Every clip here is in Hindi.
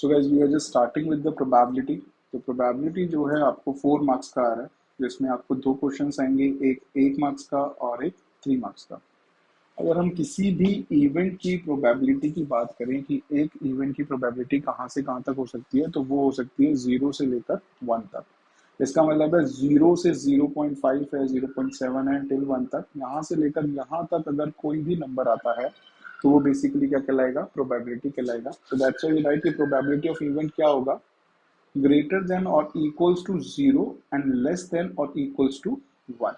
So guys we are just starting with the probability. तो प्रोबेबिलिटी जो है आपको 4 मार्क्स का आ रहा है, जिसमें आपको 2 क्वेश्चंस आएंगे, एक 1 मार्क्स का और एक 3 मार्क्स का। अगर हम किसी भी इवेंट की प्रोबेबिलिटी की बात करें कि एक इवेंट की प्रोबेबिलिटी कहाँ से कहाँ तक हो सकती है, तो वो हो सकती है 0 से लेकर 1 तक। इसका मतलब है 0 से 0.5 है, 0.7 है, टिल 1 तक। यहाँ से लेकर यहाँ तक अगर कोई भी नंबर आता है तो वो बेसिकली क्या कहलाएगा, प्रोबेबिलिटी कहलाएगा। तो दैट्स व्हाई वी राइट कि प्रोबेबिलिटी ऑफ इवेंट क्या होगा, ग्रेटर देन और equals to 0 and less than और इक्वल्स टू 1।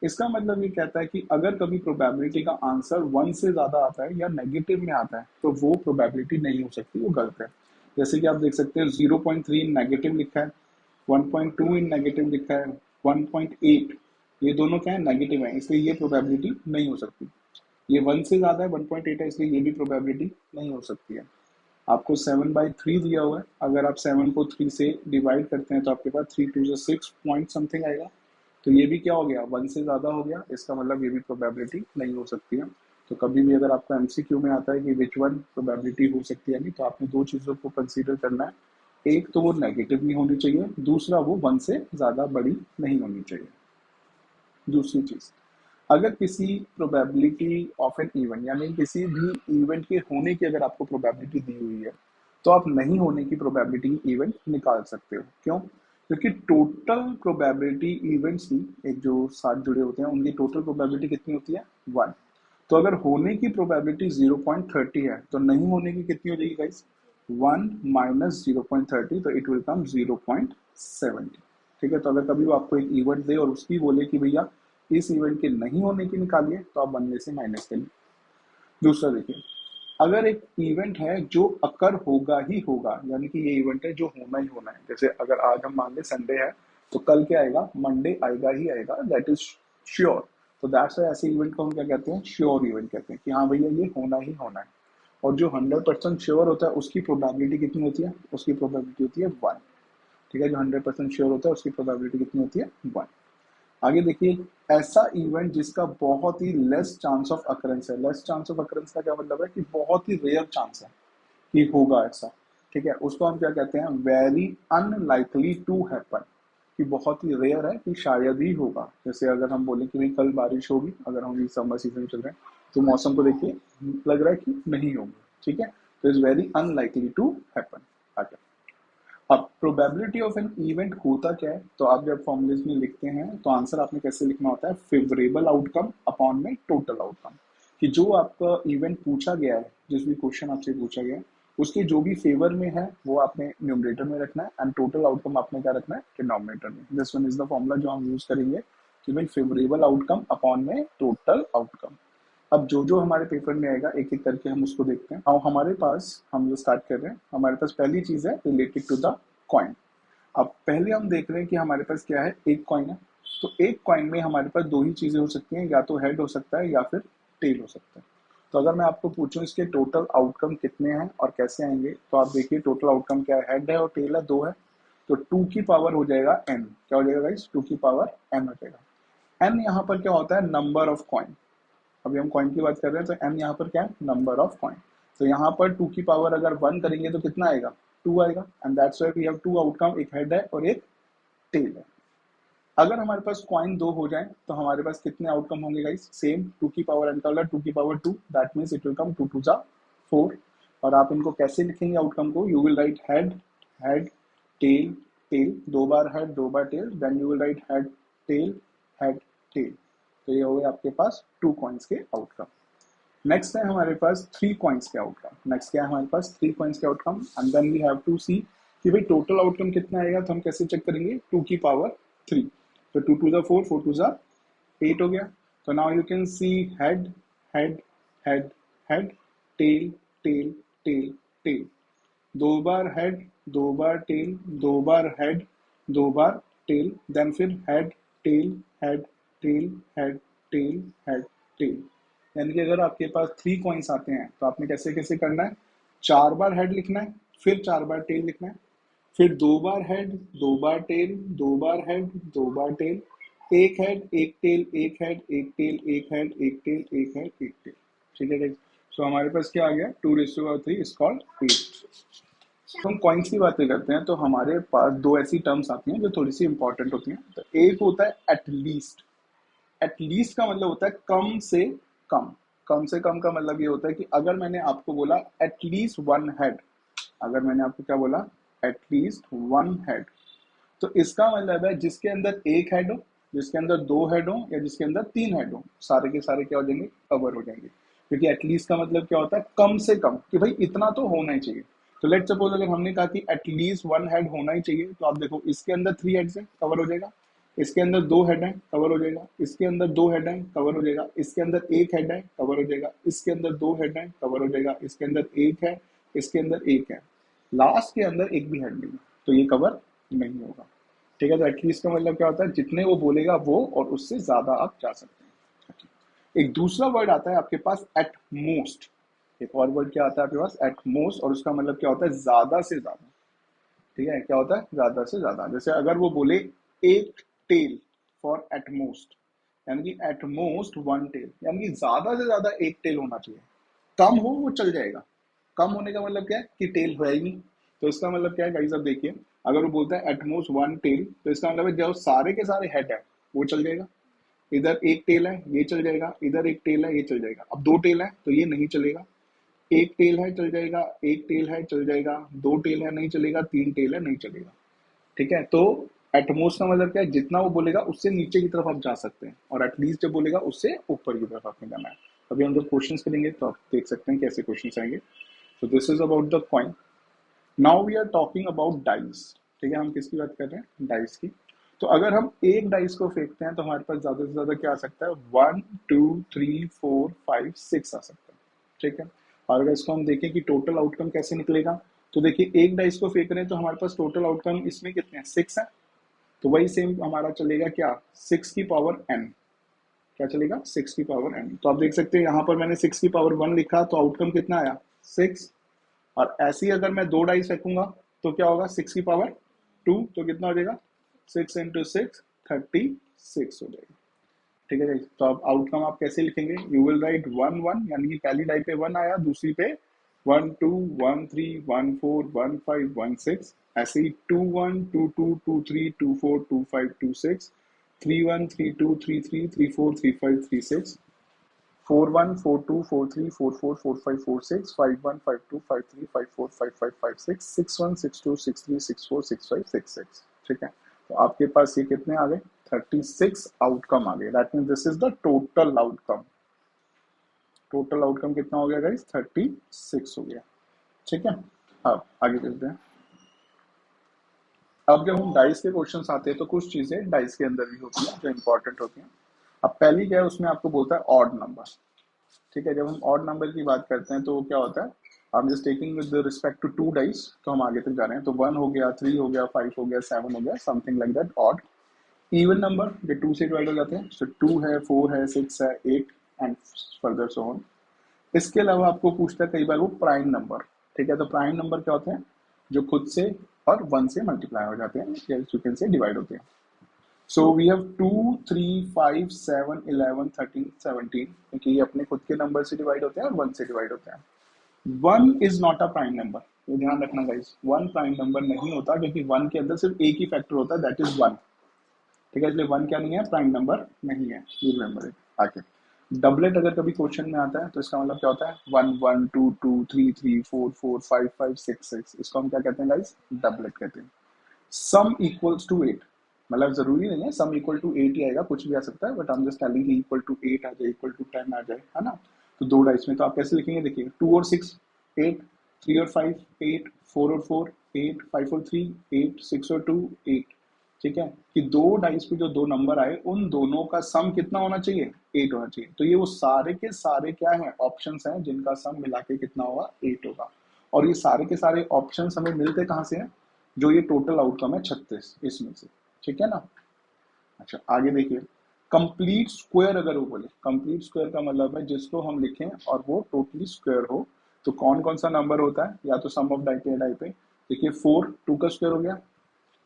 इसका मतलब ये कहता है कि अगर कभी प्रोबेबिलिटी का आंसर 1 से ज्यादा आता है या नेगेटिव में आता है तो वो प्रोबेबिलिटी नहीं हो सकती, वो गलत है। जैसे कि आप देख सकते हैं 0.3 इन नेगेटिव लिखा है, 1.2 इन नेगेटिव लिखा है, 1.8, ये दोनों क्या है, नेगेटिव है, इसलिए ये प्रोबेबिलिटी नहीं हो सकती। ये 1 से ज्यादा है, 1.8 है, इसलिए ये भी प्रोबेबिलिटी नहीं हो सकती है। आपको 7/3 दिया हुआ है, अगर आप 7 को 3 से डिवाइड करते हैं तो आपके पास 3 2 6 पॉइंट समथिंग आएगा। तो ये भी क्या हो गया, 1 से ज़्यादा हो गया। इसका मतलब ये भी प्रोबेबिलिटी नहीं हो सकती है। तो कभी भी अगर आपका एमसीक्यू में आता है कि विच वन प्रोबेबिलिटी हो सकती है नहीं, तो आपने 2 चीज़ों को कंसीडर करना है। एक तो वो नेगेटिव नहीं होनी चाहिए, दूसरा वो 1 से ज़्यादा बड़ी नहीं होनी चाहिए। दूसरी चीज़, अगर किसी प्रोबेबिलिटी ऑफ एन इवेंट यानी किसी भी इवेंट के होने की अगर आपको प्रोबेबिलिटी दी हुई है, तो आप नहीं होने की प्रोबेबिलिटी इवेंट निकाल सकते हो। क्यों? क्योंकि टोटल प्रोबेबिलिटी इवेंट्स की, एक जो साथ जुड़े होते हैं उनकी टोटल प्रोबेबिलिटी कितनी होती है, 1। तो अगर होने की प्रोबेबिलिटी 0.30 है तो नहीं होने की कितनी हो जाएगी गाइस, 1 माइनस 0.30, तो इट विल कम 0.70। ठीक है, तो अगर कभी वो आपको एक इवेंट दे और उसकी बोले कि भैया इस इवेंट के नहीं होने की निकालिए, तो आप 1 में से माइनस करिए। दूसरा देखिए, अगर एक इवेंट है जो अकर होगा ही होगा, यानी कि ये इवेंट है जो होना ही होना है, जैसे अगर आज हम मान ले संडे है तो कल क्या आएगा, मंडे आएगा ही आएगा, दैट इज श्योर। तो दैट्स ऐसे इवेंट को हम क्या कहते हैं, श्योर इवेंट कहते हैं कि हाँ भैया ये होना ही होना है। और जो 100% श्योर होता है उसकी प्रोबेबिलिटी कितनी होती है, उसकी प्रोबेबिलिटी होती है 1। ठीक है, जो 100% श्योर होता है उसकी प्रोबेबिलिटी कितनी होती है, 1। आगे देखिए, ऐसा इवेंट जिसका बहुत ही लेस चांस ऑफ अकरेंस है। लेस चांस ऑफ अकरेंस का क्या मतलब है कि बहुत ही रेयर चांस है कि होगा ऐसा। ठीक है, उसको हम क्या कहते हैं, वेरी अनलाइकली टू हैपन, कि बहुत ही रेयर है कि शायद ही होगा। जैसे अगर हम बोले कि भाई कल बारिश होगी, अगर हम समर सीजन में चल रहे हैं तो मौसम को देखिए लग रहा है कि नहीं होगी। ठीक है, तो is very unlikely to happen. आगे, अब प्रोबेबिलिटी ऑफ एन इवेंट होता क्या है, तो आप जब फॉर्मूलेज में लिखते हैं तो आंसर आपने कैसे लिखना होता है, फेवरेबल आउटकम अपॉन में टोटल आउटकम। कि जो आपका इवेंट पूछा गया है, जिस भी क्वेश्चन आपसे पूछा गया है, उसके जो भी फेवर में है वो आपने न्यूमरेटर में रखना है, एंड टोटल आउटकम आपने क्या रखना है, डिनोमिनेटर में। This one is the formula जो हम यूज करेंगे कि भाई फेवरेबल आउटकम अपॉन में टोटल आउटकम। अब जो जो हमारे पेपर में आएगा एक एक करके हम उसको देखते हैं। और हमारे पास, हम जो स्टार्ट कर रहे हैं, हमारे पास पहली चीज है रिलेटेड टू द कॉइन। अब पहले हम देख रहे हैं कि हमारे पास क्या है, एक कॉइन है। तो एक कॉइन में हमारे पास दो ही चीजें हो सकती हैं, या तो हेड हो सकता है या फिर टेल हो सकता है। तो अगर मैं आपको पूछूं इसके टोटल आउटकम कितने हैं और कैसे आएंगे, तो आप देखिए टोटल आउटकम क्या है, हेड है और टेल है, दो है। तो 2 की पावर हो जाएगा n, क्या हो जाएगा गाइस, 2 की पावर n हो जाएगा। n यहाँ पर क्या होता है, नंबर ऑफ कॉइन। अभी हम कॉइन की बात कर रहे हैं तो m यहाँ पर क्या है, नंबर ऑफ कॉइन। तो यहाँ पर 2 की पावर अगर 1 करेंगे तो कितना आएगा, 2 आएगा। And that's why we have 2 outcome, एक हेड है और एक टेल है। अगर हमारे पास कॉइन 2 हो जाए तो हमारे पास कितने आउटकम होंगे गाइस, सेम 2 की पावर n का वाला 2 की power 2, that means it will come 2 2 जा 4। और आप इनको कैसे लिखेंगे आउटकम को, you will write head head tail tail, दो बार हेड दो बार tail, then you will write head head tail. तो ये हो गए आपके पास 2 कॉइन्स के आउटकम। नेक्स्ट है हमारे पास 3 कॉइन्स के आउटकम। नेक्स्ट क्या है हमारे पास, 3 कॉइन्स के outcome, and then we have to see कि भाई टोटल आउटकम कितना आएगा। तो हम कैसे चेक करेंगे, 2 की पावर 3, तो 2 2 जा 4, 4 2 जा 8 हो गया। तो now you can see head head head head tail tail tail tail, दो बार हेड दो बार टेल, दो बार हेड दो बार टेल, देन फिर head tail head tail head tail head tail. यानी कि अगर आपके पास 3 कॉइन्स आते हैं तो आपने कैसे कैसे करना है, 4 बार हेड लिखना है, फिर 4 बार टेल लिखना है, फिर 2 बार हेड दो बार टेल, दो बार हेड दो बार टेल, एक हेड एक टेल एक हेड एक टेल एक हेड एक टेल एक हेड एक टेल। ठीक है, सो हमारे पास क्या आ गया, 2 रेशियो 3 इज कॉल्ड 8। हम कॉइन्स की बातें करते हैं तो हमारे पास दो ऐसी टर्म्स आती हैं जो थोड़ी सी इंपॉर्टेंट होती हैं। तो एक होता है एटलीस्ट। एटलीस्ट का मतलब होता है कम से कम। कम से कम का मतलब ये होता है कि अगर मैंने आपको बोला एटलीस्ट वन हेड, अगर मैंने आपको क्या बोला एटलीस्ट वन हेड, तो इसका मतलब है जिसके अंदर एक हेड हो, जिसके अंदर दो हेड हो, या जिसके अंदर तीन हेड हो, सारे के सारे क्या हो जाएंगे, कवर हो जाएंगे। क्योंकि एटलीस्ट का मतलब क्या होता है कम से कम, कि भाई इतना तो होना ही चाहिए। तो लेट सपोज अगर हमने कहा कि एटलीस्ट वन हेड होना ही चाहिए, तो आप देखो इसके अंदर थ्री हेड्स है, कवर हो जाएगा। इसके अंदर दो हेड है, कवर हो जाएगा। इसके अंदर दो हेड है, कवर हो जाएगा। इसके अंदर एक हेड है, कवर हो जाएगा। इसके अंदर दो हेड है, कवर हो जाएगा। इसके अंदर एक है, इसके अंदर एक है, लास्ट के अंदर एक भी हेड नहीं है, तो ये कवर नहीं होगा। ठीक है, तो एटलीस्ट का मतलब क्या होता है जितने वो बोलेगा वो, और उससे ज्यादा आप जा सकते हैं। एक दूसरा वर्ड आता है आपके पास एट मोस्ट। एक और वर्ड क्या आता है आपके पास एट मोस्ट, और उसका मतलब क्या होता है ज्यादा से ज्यादा। ठीक है, क्या होता है ज्यादा से ज्यादा। जैसे अगर वो बोले एक टेल फॉर एट मोस्ट, यानी कि एट मोस्ट वन टेल, यानी कि ज्यादा से ज्यादा एक टेल होना चाहिए। कम हो वो चल जाएगा। कम होने का मतलब क्या है कि टेल है ही नहीं। तो इसका मतलब क्या है गाइस, अब देखिए अगर वो बोलता है एटमोस्ट वन टेल, तो इसका मतलब है जो सारे के सारे हेड है वो चल जाएगा। इधर एक टेल है ये चल जाएगा, इधर एक टेल है ये चल जाएगा। अब दो टेल है तो ये नहीं चलेगा। एक टेल है चल जाएगा, एक टेल है चल जाएगा, दो टेल है नहीं चलेगा, तीन टेल है नहीं चलेगा। ठीक है, तो एटमोस्ट का मतलब क्या है जितना वो बोलेगा उससे नीचे की तरफ आप जा सकते हैं, और एटलीस्ट जब बोलेगा उससे ऊपर की तरफ आपने जाना है। अभी हम जब क्वेश्चंस करेंगे तो आप देख सकते हैं कैसे क्वेश्चंस आएंगे। So this is about the coin. Now we are talking about dice. ठीक है, हम किसकी बात कर रहे हैं, डाइस की। तो अगर हम एक डाइस को फेंकते हैं तो हमारे पास ज्यादा से ज्यादा क्या आ सकता है, one two three four five six आ सकता है। ठीक है, और अगर इसको हम देखें कि टोटल आउटकम कैसे निकलेगा, तो देखिए एक डाइस को फेंक रहे हैं तो हमारे पास टोटल आउटकम इसमें कितने हैं, सिक्स है। तो वही सेम हमारा चलेगा क्या, सिक्स की पावर एन। क्या चलेगा, सिक्स की पावर एन। तो आप देख सकते हैं यहाँ पर मैंने सिक्स की पावर वन लिखा तो आउटकम कितना आया, सिक्स। और ऐसे ही अगर मैं दो डाइस फेंकूंगा तो क्या होगा, सिक्स की पावर टू, तो कितना हो जाएगा, सिक्स इंटू सिक्स, 36 हो जाएगा। ठीक है, तो अब आउटकम आप कैसे लिखेंगे, you will write one one, यानी कि पहली डाई पे वन आया, दूसरी पे one two one three one four one five one six, ऐसे ही two one two two two three two four two five two six, three one three two three three three four three five three six, four one four two four three four four four five four six, five one five to five three five four five five five six, six one six two six three six four six five six six. ठीक है, तो आपके पास ये कितने आ गए, 36 आउटकम आ गए। That mean this is the total outcome. Total outcome कितना हो गया गाइस, 36 हो गया। ठीक है, अब आगे चलते हैं। अब जब हम डाइस के क्वेश्चन आते हैं तो कुछ चीजें डाइस के अंदर भी होती हैं जो इंपॉर्टेंट होती हैं। अब पहली क्या है, उसमें आपको बोलता है ऑड नंबर। ठीक है, जब हम ऑड नंबर की बात करते हैं तो क्या होता है, हम just taking with respect to two dice, तो हम आगे तक जा रहे हैं। तो वन हो गया, थ्री हो गया, फाइव हो गया, सेवन हो गया, something like that odd. Even number जो टू से डिवाइड हो जाते हैं, सो टू है, फोर है, सिक्स है, eight, and further so on. इसके अलावा आपको पूछता है कई बार वो प्राइम नंबर। ठीक है, तो प्राइम नंबर क्या होते हैं, जो खुद से और वन से मल्टीप्लाई हो जाते हैं, या यू कैन से डिवाइड होते हैं। So we have two, three, five, seven, 11, 13, 17, क्योंकि ये अपने खुद के नंबर से डिवाइड होते हैं और वन से डिवाइड होते हैं। One is not a prime number, ये ध्यान रखना गाइस, वन प्राइम नंबर नहीं होता, क्योंकि वन के अंदर सिर्फ एक ही फैक्टर होता है, दैट इज वन। ठीक है, इसलिए वन क्या नहीं है, प्राइम नंबर नहीं है, यू रिमेंबर इट। आगे डबलेट अगर कभी क्वेश्चन में आता है तो इसका मतलब क्या होता है, one one two two three three four four five five six six, इसको हम क्या कहते हैं गाइस, डबलेट कहते हैं। सम इक्वल्स टू एट, मतलब जरूरी नहीं है सम इक्वल टू एट ही आएगा, कुछ भी आ सकता है, बट हम just telling equal to eight आ जाए, इक्वल टू 10 आ जाए, है ना। तो दो डाइस में तो आप कैसे लिखेंगे, देखिए टू और सिक्स एट, थ्री और फाइव एट, फोर और फोर एट, फाइव और थ्री एट, सिक्स और टू एट। ठीक है, कि दो डाइस पे जो दो नंबर आए उन दोनों का सम कितना होना चाहिए, एट होना चाहिए। तो ये वो सारे के सारे क्या है, ऑप्शंस हैं जिनका सम मिला के कितना होगा, एट होगा। और ये सारे के सारे ऑप्शंस हमें मिलते कहाँ से हैं, जो ये टोटल आउटकम है 36 इसमें से। ठीक है ना। अच्छा आगे देखिए, कंप्लीट स्क्वायर अगर वो बोले, कंप्लीट स्क्वायर का मतलब है जिसको हम लिखें और वो टोटली स्क्वायर हो, तो कौन कौन सा नंबर होता है, या तो सम ऑफ डाई पे डाई पे। देखिए फोर टू का स्क्वायर हो गया,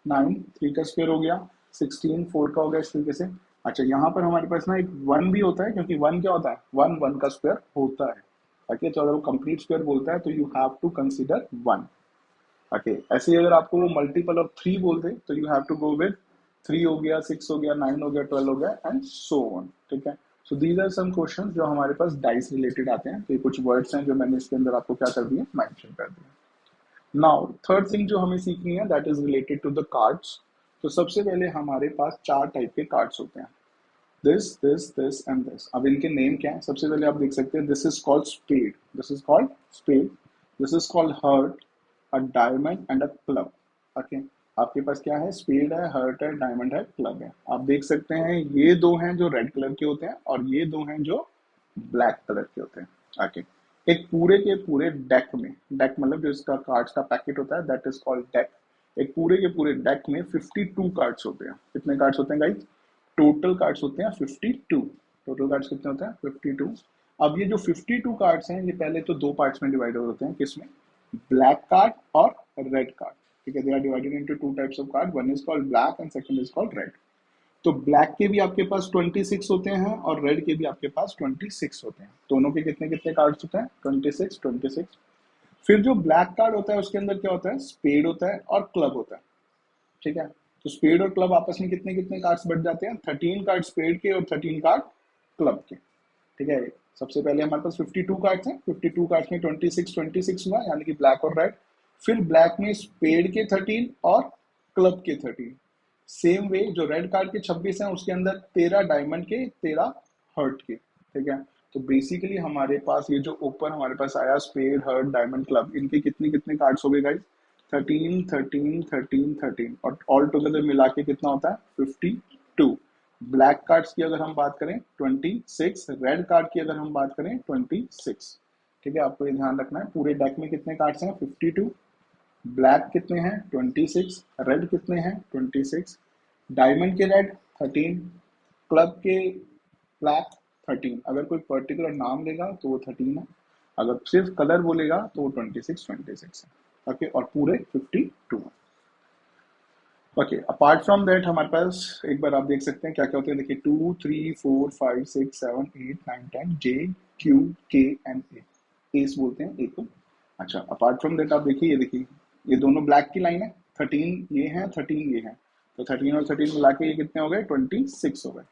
नाइन थ्री का स्क्वायर हो गया, 16 फोर का हो गया, इस तरीके से। अच्छा यहाँ पर हमारे पास ना एक वन भी होता है, क्योंकि वन क्या होता है, वन वन का स्क्वायर होता है। ताकि तो अगर वो कंप्लीट स्क्वायर बोलता है तो you have to consider one. Okay, ऐसे ही अगर आपको वो मल्टीपल ऑफ 3 बोल दे तो you have to go with 3 हो गया, 6 हो गया, 9 हो गया, 12 हो गया एंड सो ऑन। ठीक है, so these are some question जो हमारे पास डाइस रिलेटेड आते हैं। तो ये कुछ वर्ड्स हैं जो मैंने इसके अंदर आपको क्या कर दिया, मेंशन कर दिया। नाउ थर्ड थिंग जो हमें सीखनी है that is related to the cards. तो सबसे पहले हमारे पास 4 टाइप के कार्ड्स होते हैं, दिस एंड दिस। अब इनके नेम क्या है, सबसे पहले आप देख सकते हैं, this is called spade, this is called spade, this is called heart, a diamond and a club. Okay, आपके पास क्या है, स्पेड है, हर्ट है, डायमंड है, क्लब है। आप देख सकते हैं ये दो हैं जो रेड कलर के होते हैं और ये दो हैं जो ब्लैक कलर के होते हैं। ओके, एक पूरे के पूरे डेक में, डेक मतलब जो इसका कार्ड्स का पैकेट होता है दैट इज कॉल्ड डेक। एक पूरे के पूरे डेक में 52 कार्ड्स होते हैं। कितने कार्ड्स होते हैं गाइस, टोटल कार्ड्स होते हैं 52। टोटल कार्ड्स कितने होते हैं, 52। अब ये जो 52 कार्ड्स हैं ये पहले तो दो पार्ट्स में डिवाइड होते हैं, किसमें, ब्लैक कार्ड और रेड कार्ड। ठीक है, they are divided into two types of card, one is called black and second is called red. तो ब्लैक के भी आपके पास 26 होते हैं और रेड के भी आपके पास 26 होते हैं। दोनों के कितने कितने कार्ड्स होते हैं, 26 26। फिर जो ब्लैक कार्ड होता है उसके अंदर क्या होता है, स्पेड होता है और क्लब होता है। ठीक है, तो स्पेड और क्लब आपस में कितने कितने कार्ड्स बढ़ जाते हैं, 13 कार्ड स्पेड के और 13 कार्ड क्लब के। ठीक है, सबसे पहले हमारे पास 52 कार्ड्स हैं, 52 कार्ड्स में 26 26 हुआ, यानी कि ब्लैक और रेड। फिर ब्लैक में स्पेड के 13 और क्लब के 13। सेम वे जो रेड कार्ड के 26 हैं उसके अंदर 13 डायमंड के, 13 हर्ट के। ठीक है, तो बेसिकली हमारे पास ये जो ऊपर हमारे पास आया स्पेड, हर्ट, डायमंड, क्लब, इनके कितने कितने कार्ड्स हो गए गाइस, 13 13 13 13 और ऑल टुगेदर मिला के कितना होता है, 52। ब्लैक कार्ड्स की अगर हम बात करें 26, रेड कार्ड की अगर हम बात करें 26। ठीक है, आपको ये ध्यान रखना है, पूरे डेक में कितने कार्ड्स हैं, 52। ब्लैक कितने हैं, 26। रेड कितने हैं, 26। डायमंड के रेड 13, क्लब के ब्लैक 13। अगर कोई पर्टिकुलर नाम लेगा तो वो 13 है, अगर सिर्फ कलर बोलेगा तो वो 26 26 है। ओके, और पूरे 52 है। ओके, अपार्ट फ्रॉम दैट हमारे पास एक बार आप देख सकते हैं क्या क्या होते हैं, देखिए 2 3 4 5 6 7 8 9 10 जे क्यू के एंड ए, एस बोलते हैं ए को। अच्छा, अपार्ट फ्रॉम दैट आप देखिए, ये देखिए ये दोनों ब्लैक की लाइन है, 13 ये है, 13 ये है, तो 13 और 13 मिला के ये कितने हो गए, 26 हो गए।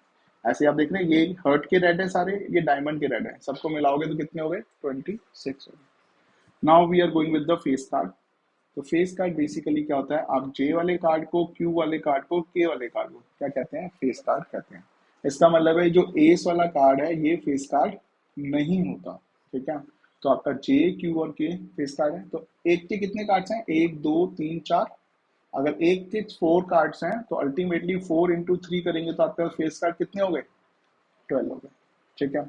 ऐसे आप देख रहे हैं ये हर्ट के रेड है सारे, ये डायमंड के रेड है, सबको मिलाओगे तो कितने हो गए, 26 हो गए। Now we are going with the face card. तो फेस कार्ड बेसिकली क्या होता है, आप जे वाले कार्ड को, क्यू वाले कार्ड को, के वाले कार्ड को क्या कहते हैं, फेस कार्ड कहते हैं। इसका मतलब है जो एस वाला कार्ड है ये फेस कार्ड नहीं होता। ठीक है, तो आपका जे, क्यू और के फेस कार्ड है। तो एक के कितने कार्ड्स हैं, 1 2 3 4। अगर एक के 4 कार्ड्स हैं तो अल्टीमेटली 4 इंटू 3 करेंगे तो आपके फेस कार्ड कितने हो गए, 12 हो गए। ठीक है,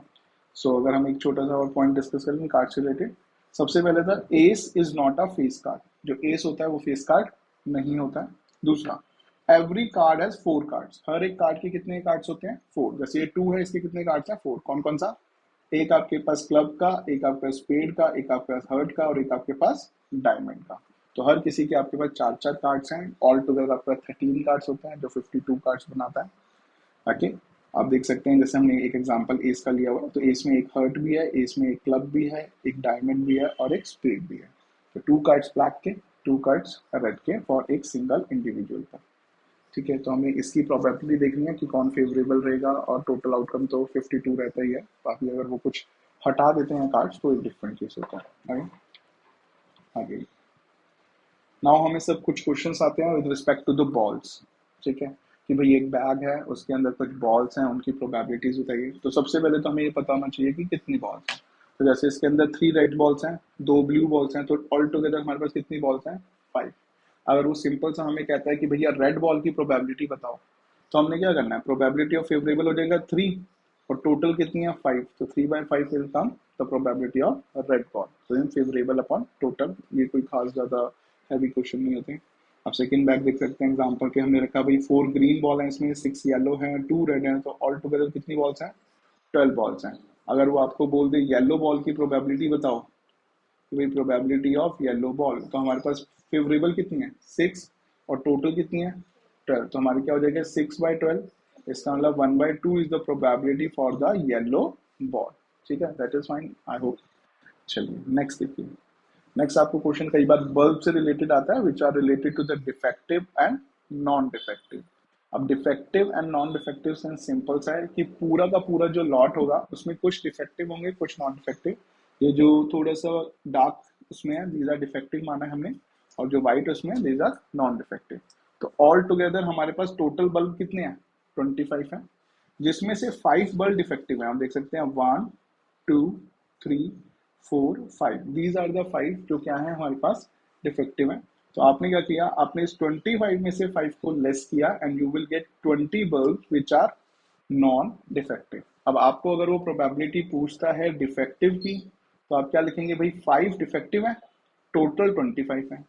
सो अगर हम एक छोटा सा और पॉइंट डिस्कस करेंगे कार्ड से रिलेटेड, सबसे पहले था S is not a face card. जो एस होता है वो फेस कार्ड नहीं होता है। दूसरा, एवरी कार्ड हैज 4 कार्ड्स। हर एक कार्ड के कितने कार्ड्स होते हैं, 4। जैसे ये 2 है, इसके कितने कार्ड्स हैं, 4। कौन कौन सा, एक आपके पास क्लब का, एक आपके पास स्पेड का, एक आपके पास हर्ट का और एक आपके पास डायमंड का। तो हर किसी के आपके पास 4 4 कार्ड्स हैं। ऑल टुगेदर आपके पास 13 कार्ड्स होते हैं जो 52 कार्ड्स बनाता है। ओके, आप देख सकते हैं जैसे हमने एक एग्जांपल एस का लिया हुआ, तो एस में एक हर्ट भी है, एस में एक क्लब भी है, एक डायमंड भी है और एक स्पेड भी है। तो 2 कार्ड्स ब्लैक के, 2 कार्ड्स रेड के फॉर एक सिंगल इंडिविजुअल का। ठीक है, तो हमें इसकी प्रोबेबिलिटी देखनी है कि कौन फेवरेबल रहेगा और टोटल आउटकम तो 52 रहता ही है। बाकी अगर वो कुछ हटा देते हैं कार्ड्स तो एक डिफरेंट केस होता है। आगे नाउ हमें सब कुछ क्वेश्चंस आते हैं with respect to the balls. ठीक है, कि भाई एक बैग है उसके अंदर कुछ बॉल्स हैं, उनकी प्रोबेबिलिटीज बताइए। तो सबसे पहले तो हमें ये पता होना चाहिए कि कितनी बॉल्स हैं। तो जैसे इसके अंदर 3 रेड बॉल्स हैं, 2 ब्लू बॉल्स हैं, तो ऑल टुगेदर हमारे पास कितनी बॉल्स हैं, 5। अगर वो सिंपल सा हमें कहता है कि भैया रेड बॉल की प्रोबेबिलिटी बताओ, तो हमने क्या करना है, प्रोबेबिलिटी ऑफ फेवरेबल हो जाएगा 3 और टोटल कितनी है 5, तो 3/5 will come the probability of red ball. तो फेवरेबल अपॉन टोटल, ये कोई खास ज्यादा हैवी क्वेश्चन नहीं होते। आप सेकंड बैग देख सकते हैं एग्जांपल के, हमने रखा भाई 4 ग्रीन बॉल है, इसमें 6 येलो है, 2 रेड है, तो ऑल टुगेदर कितनी बॉल्स हैं, 12 बॉल्स हैं। अगर वो आपको बोल दे येलो बॉल की प्रोबेबिलिटी बताओ, तो भाई प्रोबेबिलिटी ऑफ येलो बॉल, तो हमारे पास फेवरेबल कितनी है 6 और टोटल कितनी है 12, तो हमारी क्या हो जाएगा 6/12। इसका मतलब 1/2 is the probability for the yellow ball. ठीक है, that is fine, I hope. चलिए नेक्स्ट देखिए। नेक्स्ट आपको क्वेश्चन कई बार बल्ब से रिलेटेड आता है, which are related to the defective and non defective. अब defective and non defective sense simple सा है कि पूरा का पूरा जो लॉट होगा उसमें कुछ डिफेक्टिव होंगे, कुछ नॉन डिफेक्टिव। ये जो थोड़ा सा डार्क उसमें है, दीज आर डिफेक्टिव माना है हमने, और जो व्हाइट उसमें है, दीज आर नॉन डिफेक्टिव। तो ऑल टुगेदर हमारे पास टोटल बल्ब कितने हैं? 25 है, जिसमें से 5 बल्ब डिफेक्टिव है। हम देख सकते हैं 1 2 3 4 5, दीज आर द 5 जो क्या है हमारे पास डिफेक्टिव है। तो आपने क्या किया, आपने इस 25 में से 5 को लेस किया and you will get 20 bulb which are non defective. अब आपको अगर वो प्रोबेबिलिटी पूछता है डिफेक्टिव की, तो आप क्या लिखेंगे भाई, 5 डिफेक्टिव है, टोटल 25 है,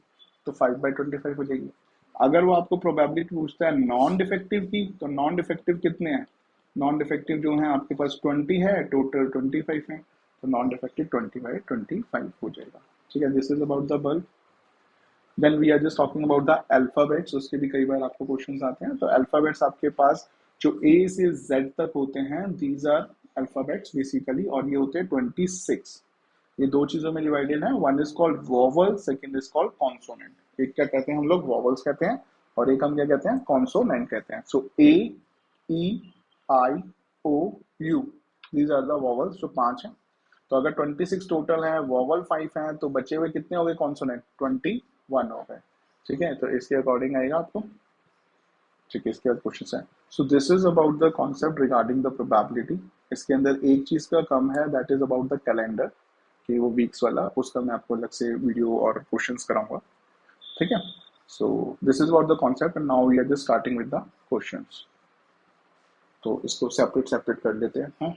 तो 5/25 हो जाएगी। अगर वो आपको प्रोबेबिलिटी पूछता है नॉन डिफेक्टिव की, तो नॉन डिफेक्टिव कितने हैं? नॉन डिफेक्टिव जो है आपके पास 20 है, टोटल 25 है, तो नॉन डिफेक्टिव 20/25 हो जाएगा। ठीक है, this is about the bulb. Then we are just talking about the alphabets, उसके भी कई बार आपको क्वेश्चंस आते हैं। तो अल्फाबेट्स आपके पास जो ए से जेड तक होते हैं, दीज आर अल्फाबेट्स बेसिकली, और ये होते हैं 26। ये दो चीजों में डिवाइडेड है, one is called vowel, second is called consonant. एक क्या कहते हैं हम लोग, वोवल्स कहते हैं, और एक हम क्या कहते हैं, कॉन्सोनेंट कहते हैं। So A, E, I, O, U, these are the vowels, जो 5 है। तो अगर 26 टोटल है, वोवल 5 है, तो बचे हुए कितने हो गए कॉन्सोनेंट? 21 हो गए। ठीक है, तो इसके अकॉर्डिंग आएगा आपको। ठीक है, इसके बाद क्वेश्चन है। So this is about the concept regarding the probability. इसके अंदर एक चीज का कम है, that is about the calendar, कि वो वीक्स वाला, उसका मैं आपको अलग से वीडियो और क्वेश्चंस कराऊंगा। ठीक है, so this is about the concept and now we are just starting with the questions. तो इसको सेपरेट सेपरेट कर लेते हैं। हाँ,